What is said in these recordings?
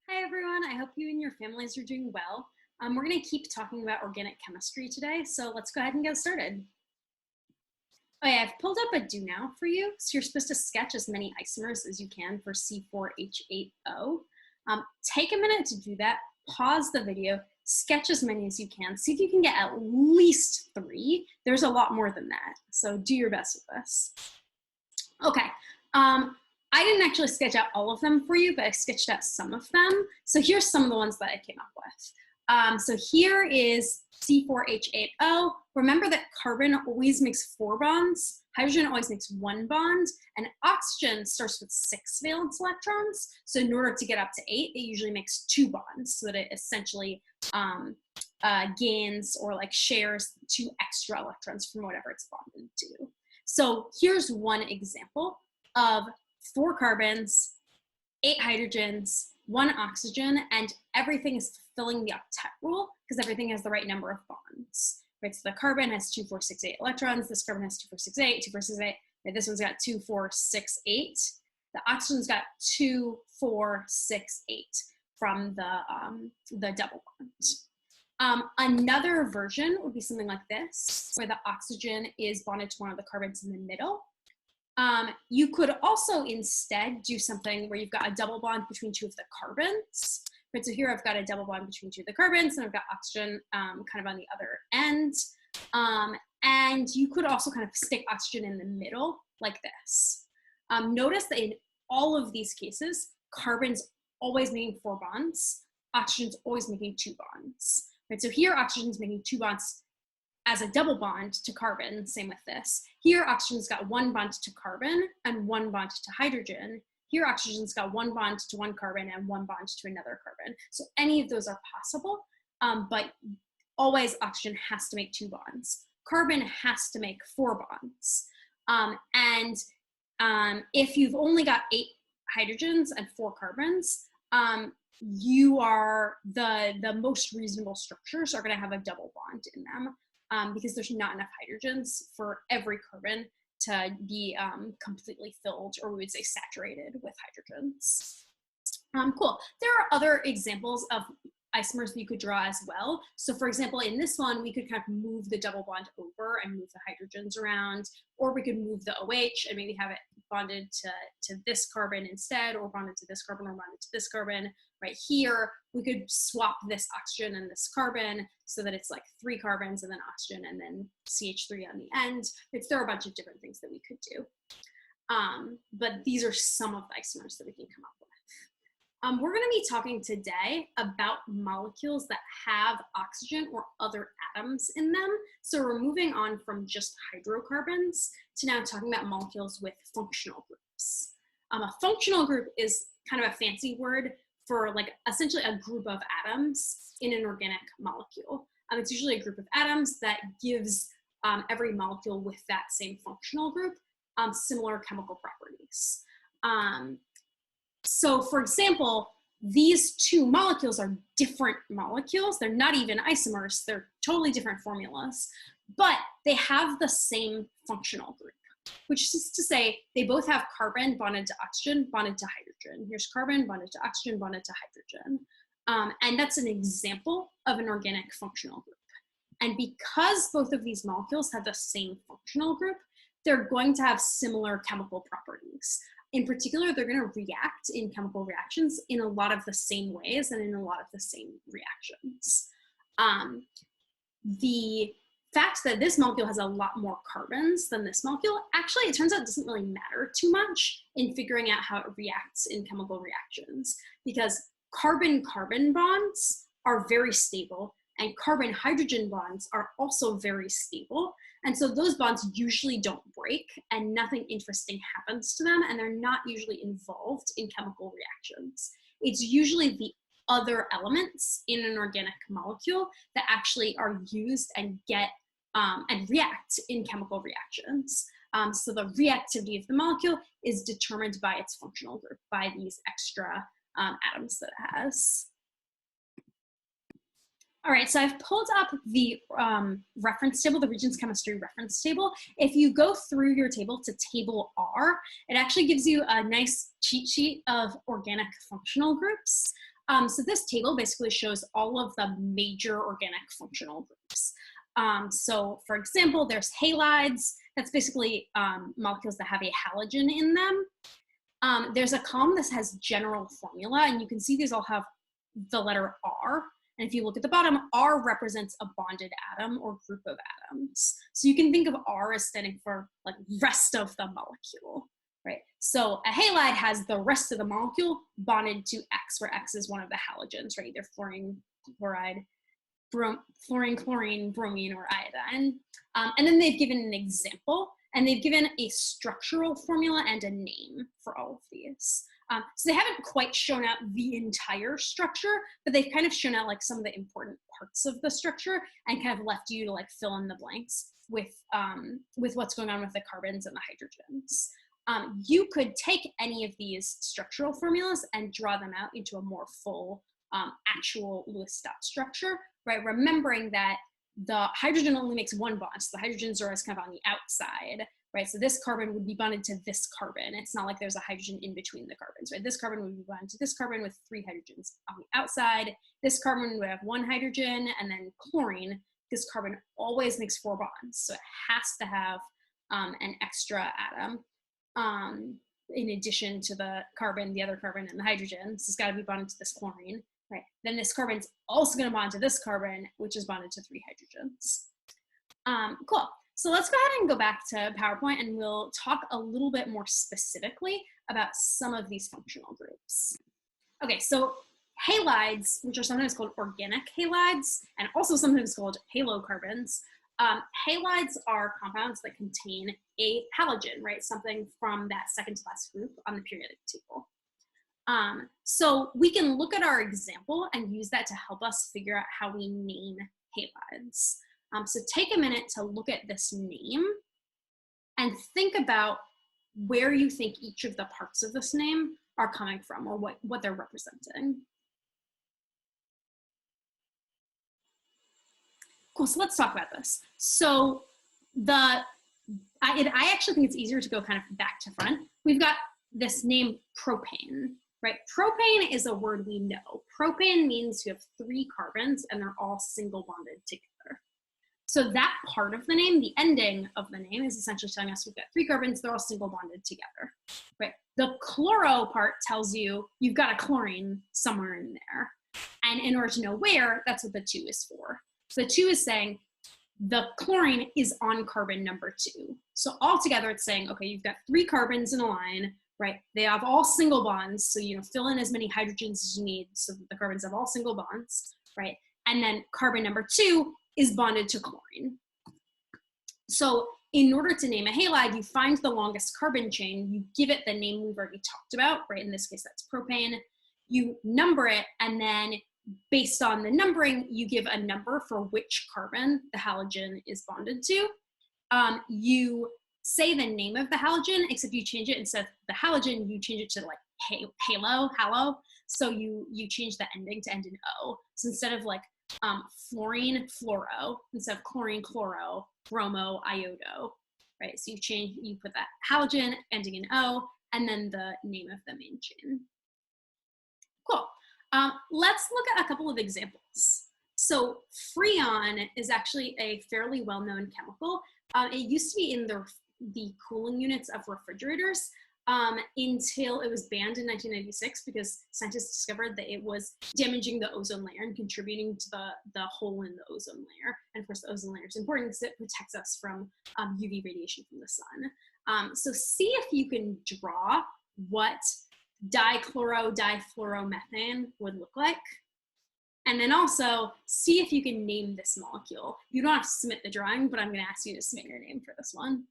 Hi everyone, I hope you and your families are doing well. We're going to keep talking about organic chemistry today, so let's go ahead and get started. Okay, I've pulled up a do now for you. So you're supposed to sketch as many isomers as you can for C4H8O. Take a minute to do that, pause the video, sketch as many as you can, see if you can get at least 3. There's a lot more than that, so do your best with this. Okay. I didn't actually sketch out all of them for you, but I sketched out some of them. So here's some of the ones that I came up with. So here is C4H8O. Remember that carbon always makes 4 bonds, hydrogen always makes 1 bond, and oxygen starts with 6 valence electrons. So in order to get up to 8, it usually makes 2 bonds, so that it essentially gains or like shares 2 extra electrons from whatever it's bonded to. So here's one example of 4 carbons, 8 hydrogens, 1 oxygen, and everything is fulfilling the octet rule because everything has the right number of bonds. Right, so the carbon has 2, 4, 6, 8 electrons. This carbon has 2, 4, 6, 8, 2, 4, 6, 8. Right, this one's got 2, 4, 6, 8. The oxygen's got 2, 4, 6, 8 from the double bond. Another version would be something like this, where the oxygen is bonded to one of the carbons in the middle. You could also instead do something where you've got a double bond between 2 of the carbons. Right, so here I've got a double bond between 2 of the carbons, and I've got oxygen kind of on the other end. And you could also kind of stick oxygen in the middle like this. Notice that in all of these cases, carbon's always making 4 bonds, oxygen's always making 2 bonds. Right, so here oxygen's making 2 bonds as a double bond to carbon, same with this. Here oxygen's got 1 bond to carbon and 1 bond to hydrogen. Here oxygen's got 1 bond to 1 carbon and 1 bond to another carbon. So any of those are possible, but always oxygen has to make 2 bonds. Carbon has to make 4 bonds. If you've only got 8 hydrogens and 4 carbons, you are the most reasonable structures are going to have a double bond in them. Because there's not enough hydrogens for every carbon to be completely filled, or we would say saturated with hydrogens. Cool. There are other examples of isomers that you could draw as well. So for example, in this one, we could kind of move the double bond over and move the hydrogens around, or we could move the OH and maybe have it bonded to this carbon instead, or bonded to this carbon, or bonded to this carbon. Right here, we could swap this oxygen and this carbon so that it's like 3 carbons and then oxygen and then CH3 on the end. There are a bunch of different things that we could do. But these are some of the isomers that we can come up with. We're going to be talking today about molecules that have oxygen or other atoms in them. So we're moving on from just hydrocarbons to now talking about molecules with functional groups. A functional group is kind of a fancy word for like essentially a group of atoms in an organic molecule. It's usually a group of atoms that gives every molecule with that same functional group similar chemical properties. So for example, these 2 molecules are different molecules. They're not even isomers. They're totally different formulas, but they have the same functional group, which is to say they both have carbon bonded to oxygen, bonded to hydrogen. Here's carbon bonded to oxygen, bonded to hydrogen. And that's an example of an organic functional group. And because both of these molecules have the same functional group, they're going to have similar chemical properties. In particular, they're going to react in chemical reactions in a lot of the same ways and in a lot of the same reactions. The fact that this molecule has a lot more carbons than this molecule, actually, it turns out doesn't really matter too much in figuring out how it reacts in chemical reactions, because carbon-carbon bonds are very stable, and carbon-hydrogen bonds are also very stable. And so those bonds usually don't break and nothing interesting happens to them, and they're not usually involved in chemical reactions. It's usually the other elements in an organic molecule that actually are used and get and react in chemical reactions. So the reactivity of the molecule is determined by its functional group, by these extra atoms that it has. All right, so I've pulled up the reference table, the Regents Chemistry reference table. If you go through your table to table R, it actually gives you a nice cheat sheet of organic functional groups. So this table basically shows all of the major organic functional groups. So for example, there's halides. That's basically molecules that have a halogen in them. There's a column that has general formula, and you can see these all have the letter R. And if you look at the bottom, R represents a bonded atom or group of atoms. So you can think of R as standing for like rest of the molecule, right? So a halide has the rest of the molecule bonded to X, where X is one of the halogens, right? Either fluorine, chloride, fluorine, chlorine, bromine, or iodine. And then they've given an example, and they've given a structural formula and a name for all of these. So they haven't quite shown out the entire structure, but they've kind of shown out like some of the important parts of the structure and kind of left you to like fill in the blanks with what's going on with the carbons and the hydrogens. You could take any of these structural formulas and draw them out into a more full actual Lewis dot structure, right? Remembering that the hydrogen only makes one bond, so the hydrogens are always kind of on the outside, right? So this carbon would be bonded to this carbon. It's not like there's a hydrogen in between the carbons, right? This carbon would be bonded to this carbon with 3 hydrogens on the outside. This carbon would have 1 hydrogen, and then chlorine, this carbon always makes 4 bonds. So it has to have an extra atom in addition to the carbon, the other carbon, and the hydrogen. So it's got to be bonded to this chlorine, right? Then this carbon's also going to bond to this carbon, which is bonded to 3 hydrogens. Cool. So let's go ahead and go back to PowerPoint, and we'll talk a little bit more specifically about some of these functional groups. Okay, so halides, which are sometimes called organic halides, and also sometimes called halocarbons. Halides are compounds that contain a halogen, right? Something from that second class group on the periodic table. So we can look at our example and use that to help us figure out how we name halides. So take a minute to look at this name and think about where you think each of the parts of this name are coming from, or what they're representing. Cool, so let's talk about this. So I actually think it's easier to go kind of back to front. We've got this name propane, right? Propane is a word we know. Propane means you have 3 carbons and they're all single bonded together. So that part of the name, the ending of the name, is essentially telling us we've got 3 carbons, they're all single bonded together, right? The chloro part tells you you've got a chlorine somewhere in there. And in order to know where, that's what the 2 is for. So the 2 is saying the chlorine is on carbon number 2. So altogether it's saying, okay, you've got 3 carbons in a line, right? They have all single bonds. So, fill in as many hydrogens as you need so that the carbons have all single bonds, right? And then carbon number 2 is bonded to chlorine. So in order to name a halide, you find the longest carbon chain, you give it the name we've already talked about, right? In this case, that's propane. You number it, and then based on the numbering, you give a number for which carbon the halogen is bonded to. You say the name of the halogen, except you change it instead of the halogen, you change it to like halo. So you change the ending to end in O. So instead of like fluorine, fluoro, instead of chlorine, chloro, bromo, iodo, right? So you put that halogen ending in O, and then the name of the main chain. Cool. Let's look at a couple of examples. So Freon is actually a fairly well-known chemical. It used to be in the cooling units of refrigerators until it was banned in 1996 because scientists discovered that it was damaging the ozone layer and contributing to the hole in the ozone layer. And of course, the ozone layer is important because it protects us from UV radiation from the sun. So see if you can draw what dichloro-difluoromethane would look like. And then also see if you can name this molecule. You don't have to submit the drawing, but I'm going to ask you to submit your name for this one.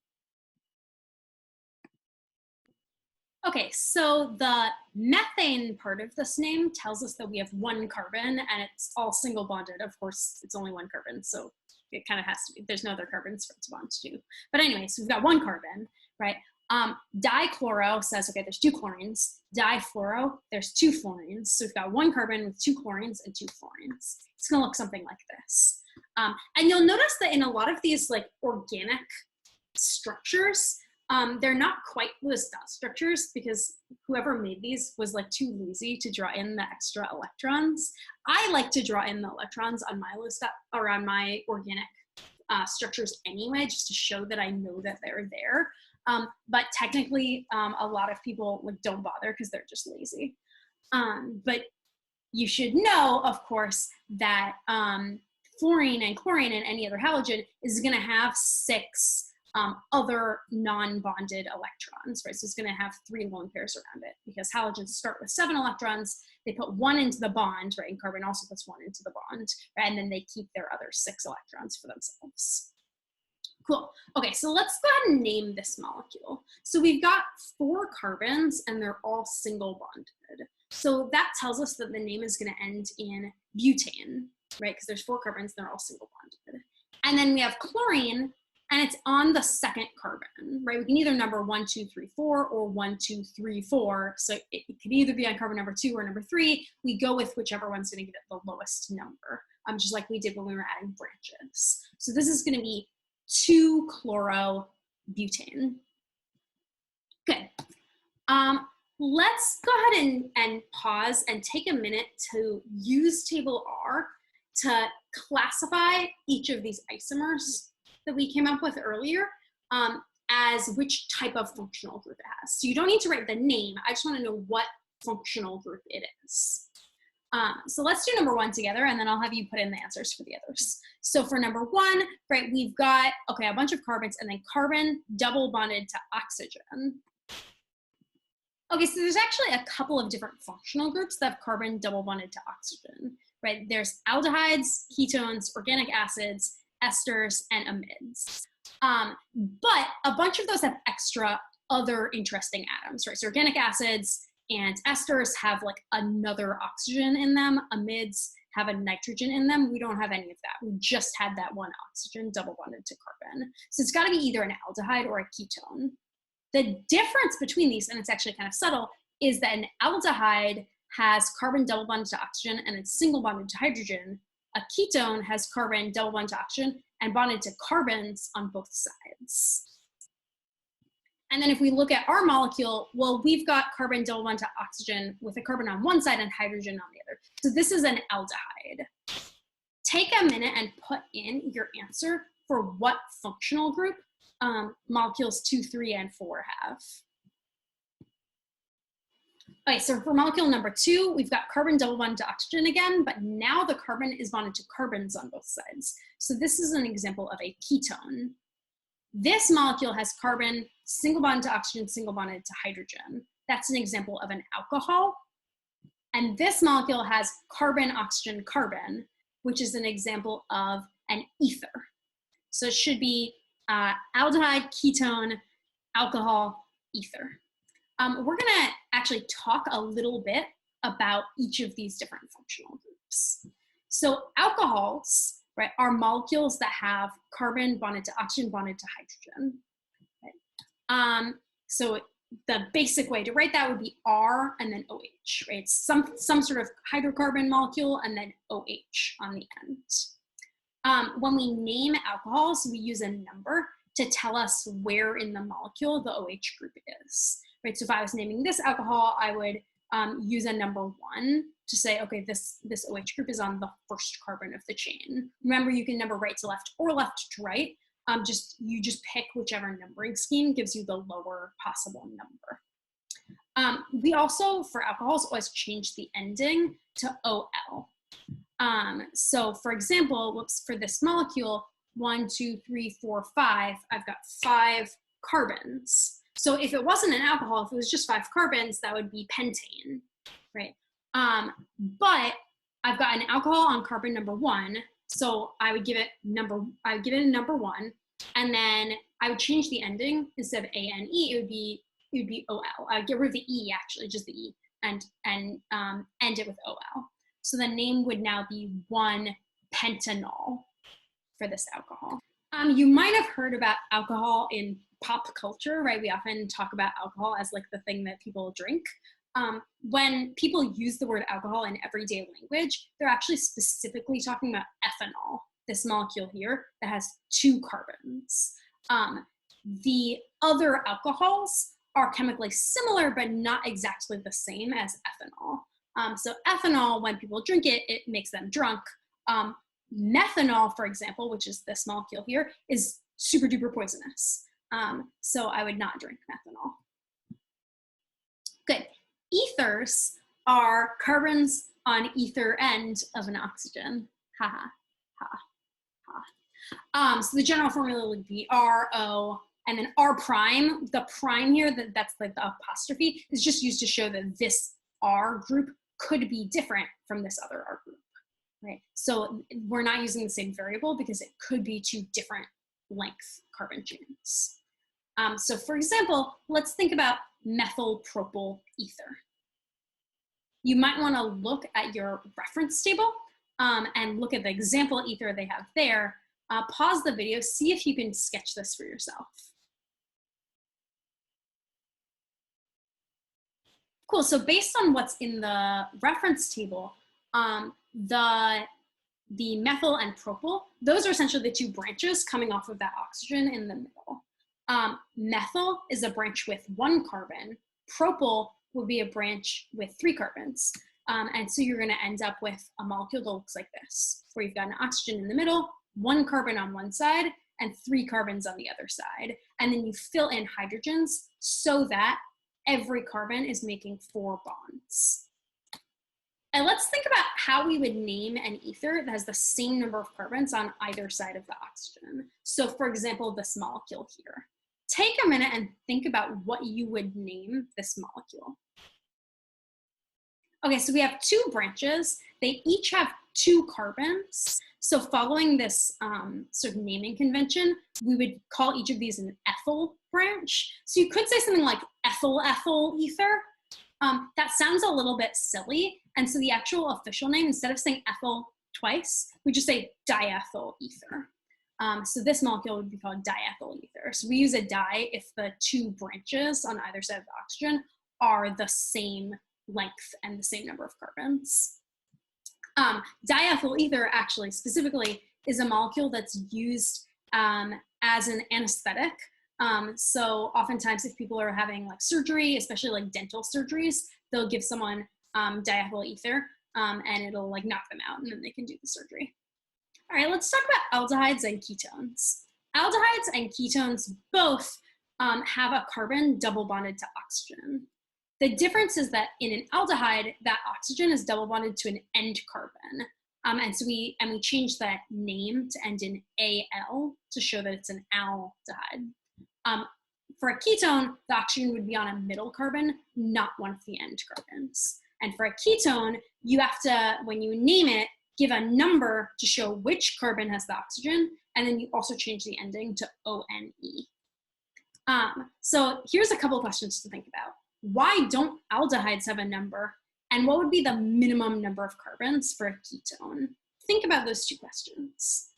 Okay, so the methane part of this name tells us that we have 1 carbon and it's all single bonded. Of course, it's only 1 carbon, so it kind of has to be. There's no other carbons for it to bond to. But anyway, so we've got 1 carbon, right? Dichloro says, okay, there's 2 chlorines. Difluoro, there's 2 fluorines. So we've got 1 carbon with 2 chlorines and 2 fluorines. It's gonna look something like this. And you'll notice that in a lot of these like organic structures, They're not quite Lewis dot structures because whoever made these was like too lazy to draw in the extra electrons. I like to draw in the electrons on my Lewis dot or on my organic structures anyway, just to show that I know that they're there. But technically, a lot of people like don't bother because they're just lazy. But you should know, of course, that fluorine and chlorine and any other halogen is going to have 6 other non-bonded electrons, right? So it's going to have 3 lone pairs around it because halogens start with 7 electrons. They put 1 into the bond, right? And carbon also puts 1 into the bond, right? And then they keep their other 6 electrons for themselves. Cool. Okay, so let's go ahead and name this molecule. So we've got 4 carbons and they're all single bonded. So that tells us that the name is going to end in butane, right? Because there's 4 carbons, they're all single bonded. And then we have chlorine, and it's on the 2nd carbon, right? We can either number 1, 2, 3, 4 or 1, 2, 3, 4. So it could either be on carbon number 2 or number 3. We go with whichever one's going to give it the lowest number, just like we did when we were adding branches. So this is going to be 2-chlorobutane. Good. Let's go ahead and pause and take a minute to use table R to classify each of these isomers that we came up with earlier as which type of functional group it has. So you don't need to write the name. I just want to know what functional group it is. So let's do number 1 together, and then I'll have you put in the answers for the others. So for number 1, right, we've got, okay, a bunch of carbons and then carbon double bonded to oxygen. Okay, so there's actually a couple of different functional groups that have carbon double bonded to oxygen, right? There's aldehydes, ketones, organic acids, esters, and amides. But a bunch of those have extra other interesting atoms, right? So organic acids and esters have like another oxygen in them. Amides have a nitrogen in them. We don't have any of that. We just had that one oxygen double bonded to carbon. So it's got to be either an aldehyde or a ketone. The difference between these, and it's actually kind of subtle, is that an aldehyde has carbon double bonded to oxygen and it's single bonded to hydrogen. A ketone has carbon double bonded to oxygen and bonded to carbons on both sides. And then if we look at our molecule, well, we've got carbon double bonded to oxygen with a carbon on one side and hydrogen on the other. So this is an aldehyde. Take a minute and put in your answer for what functional group molecules 2, 3, and 4 have. Okay, so for molecule number 2, we've got carbon double bonded to oxygen again, but now the carbon is bonded to carbons on both sides. So this is an example of a ketone. This molecule has carbon single bonded to oxygen, single bonded to hydrogen. That's an example of an alcohol. And this molecule has carbon, oxygen, carbon, which is an example of an ether. So it should be aldehyde, ketone, alcohol, ether. We're gonna actually talk a little bit about each of these different functional groups. So alcohols, right, are molecules that have carbon bonded to oxygen bonded to hydrogen. Right? So the basic way to write that would be R and then OH, right? It's some sort of hydrocarbon molecule and then OH on the end. When we name alcohols, we use a number to tell us where in the molecule the OH group is. Right, so if I was naming this alcohol, I would use a number 1 to say, okay, this OH group is on the first carbon of the chain. Remember, you can number right to left or left to right. You just pick whichever numbering scheme gives you the lower possible number. We also, for alcohols, always change the ending to OL. So for example, for this molecule, 1, 2, 3, 4, 5, I've got 5 carbons. So if it wasn't an alcohol, if it was just 5 carbons, that would be pentane, right? But I've got an alcohol on carbon number 1, so I would give it a number 1, and then I would change the ending. Instead of ANE, it would be OL. I would get rid of the E, actually, just the E, and end it with OL. So the name would now be 1-pentanol for this alcohol. You might have heard about alcohol in pop culture, right? We often talk about alcohol as like the thing that people drink. When people use the word alcohol in everyday language, they're actually specifically talking about ethanol, this molecule here that has 2 carbons. The other alcohols are chemically similar, but not exactly the same as ethanol. So ethanol, when people drink it, it makes them drunk. Methanol, for example, which is this molecule here, is super duper poisonous. So I would not drink methanol. Good. Ethers are carbons on either end of an oxygen. Ha ha ha ha. So the general formula would be RO, and then R prime. The prime here, that's like the apostrophe, is just used to show that this R group could be different from this other R group, right? So we're not using the same variable because it could be two different length carbon chains. So for example, let's think about methyl propyl ether. You might want to look at your reference table and look at the example ether they have there. Pause the video, see if you can sketch this for yourself. Cool, so based on what's in the reference table, the methyl and propyl, those are essentially the two branches coming off of that oxygen in the middle. Methyl is a branch with 1 carbon. Propyl would be a branch with 3 carbons. And so you're gonna end up with a molecule that looks like this, where you've got an oxygen in the middle, 1 carbon on one side, and 3 carbons on the other side. And then you fill in hydrogens so that every carbon is making 4 bonds. And let's think about how we would name an ether that has the same number of carbons on either side of the oxygen. So for example, this molecule here. Take a minute and think about what you would name this molecule. Okay, so we have 2 branches. They each have 2 carbons. So following this sort of naming convention, we would call each of these an ethyl branch. So you could say something like ethyl ether. That sounds a little bit silly. And so the actual official name, instead of saying ethyl twice, we just say diethyl ether. So this molecule would be called diethyl ether. So we use a di if the 2 branches on either side of the oxygen are the same length and the same number of carbons. Diethyl ether actually specifically is a molecule that's used as an anesthetic. So oftentimes if people are having like surgery, especially like dental surgeries, they'll give someone diethyl ether and it'll like knock them out and then they can do the surgery. All right, let's talk about aldehydes and ketones. Aldehydes and ketones both have a carbon double bonded to oxygen. The difference is that in an aldehyde, that oxygen is double bonded to an end carbon. And so we change that name to end in Al to show that it's an aldehyde. For a ketone, the oxygen would be on a middle carbon, not one of the end carbons. And for a ketone, you have to, when you name it, give a number to show which carbon has the oxygen, and then you also change the ending to ONE. So here's a couple of questions to think about. Why don't aldehydes have a number? And what would be the minimum number of carbons for a ketone? Think about those 2 questions.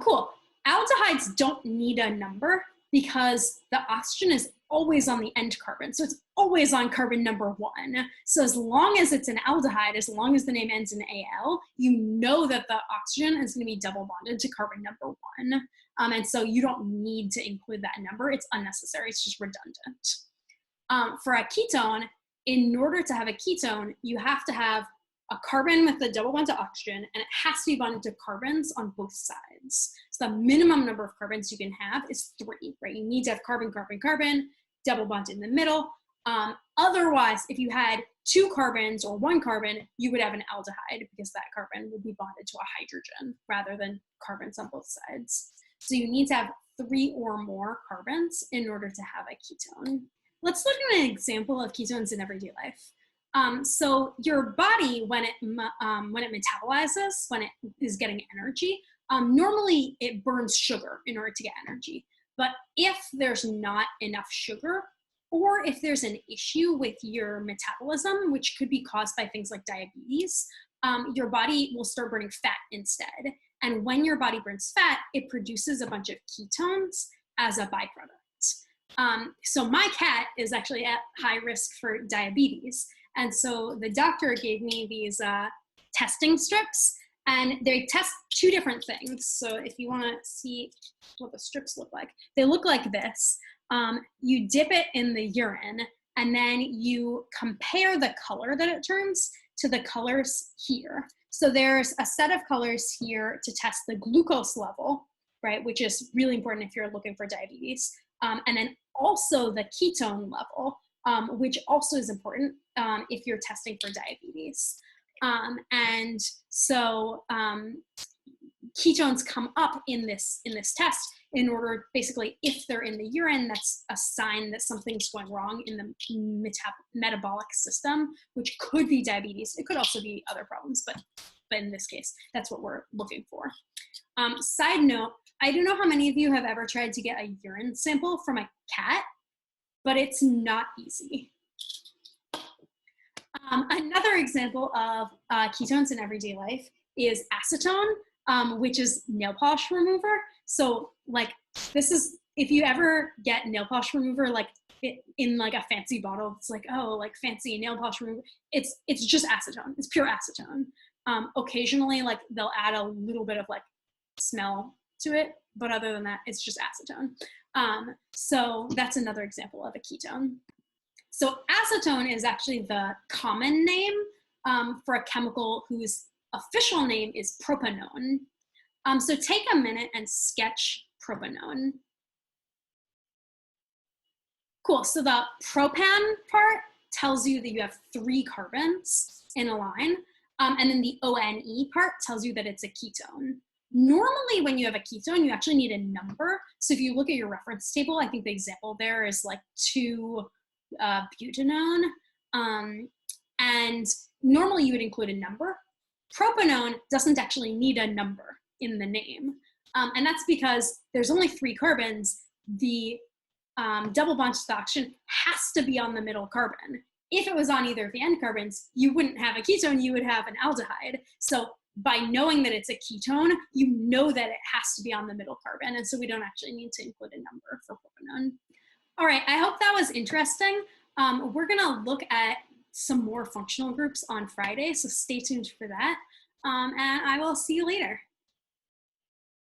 Cool. Aldehydes don't need a number because the oxygen is always on the end carbon. So it's always on carbon number 1. So as long as it's an aldehyde, as long as the name ends in Al, you know that the oxygen is going to be double bonded to carbon number 1. And so you don't need to include that number. It's unnecessary. It's just redundant. For a ketone, in order to have a ketone, you have to have a carbon with a double bond to oxygen, and it has to be bonded to carbons on both sides. So the minimum number of carbons you can have is 3, right? You need to have carbon, carbon, carbon, double bond in the middle. Otherwise, if you had 2 carbons or 1 carbon, you would have an aldehyde because that carbon would be bonded to a hydrogen rather than carbons on both sides. So you need to have 3 or more carbons in order to have a ketone. Let's look at an example of ketones in everyday life. So your body, when it metabolizes, when it is getting energy, normally it burns sugar in order to get energy. But if there's not enough sugar, or if there's an issue with your metabolism, which could be caused by things like diabetes, your body will start burning fat instead. And when your body burns fat, it produces a bunch of ketones as a byproduct. So my cat is actually at high risk for diabetes. And so the doctor gave me these testing strips, And they test two different things. So if you want to see what the strips look like, they look like this. You dip it in the urine, and then you compare the color that it turns to the colors here. So there's a set of colors here to test the glucose level, right, which is really important if you're looking for diabetes. And then also the ketone level, which also is important if you're testing for diabetes. And so ketones come up in this test in order, basically, if they're in the urine, that's a sign that something's going wrong in the metabolic system, which could be diabetes. It could also be other problems, but in this case, that's what we're looking for. Side note, I don't know how many of you have ever tried to get a urine sample from a cat, but it's not easy. Another example of ketones in everyday life is acetone, which is nail polish remover. So like this is, if you ever get nail polish remover like in like a fancy bottle, it's like, oh, like fancy nail polish remover. It's just acetone. It's pure acetone. Occasionally, like they'll add a little bit of like smell to it, but other than that, it's just acetone. So that's another example of a ketone. So acetone is actually the common name for a chemical whose official name is propanone. So take a minute and sketch propanone. Cool, so the propan part tells you that you have 3 carbons in a line, and then the ONE part tells you that it's a ketone. Normally when you have a ketone, you actually need a number. So if you look at your reference table, I think the example there is like 2-butanone, and normally you would include a number. Propanone doesn't actually need a number in the name, and that's because there's only 3 carbons. The double bond to the oxygen has to be on the middle carbon. If it was on either of the end carbons, you wouldn't have a ketone, you would have an aldehyde. So by knowing that it's a ketone, you know that it has to be on the middle carbon, and so we don't actually need to include a number for propanone. All right, I hope that was interesting. We're gonna look at some more functional groups on Friday, so stay tuned for that, and I will see you later.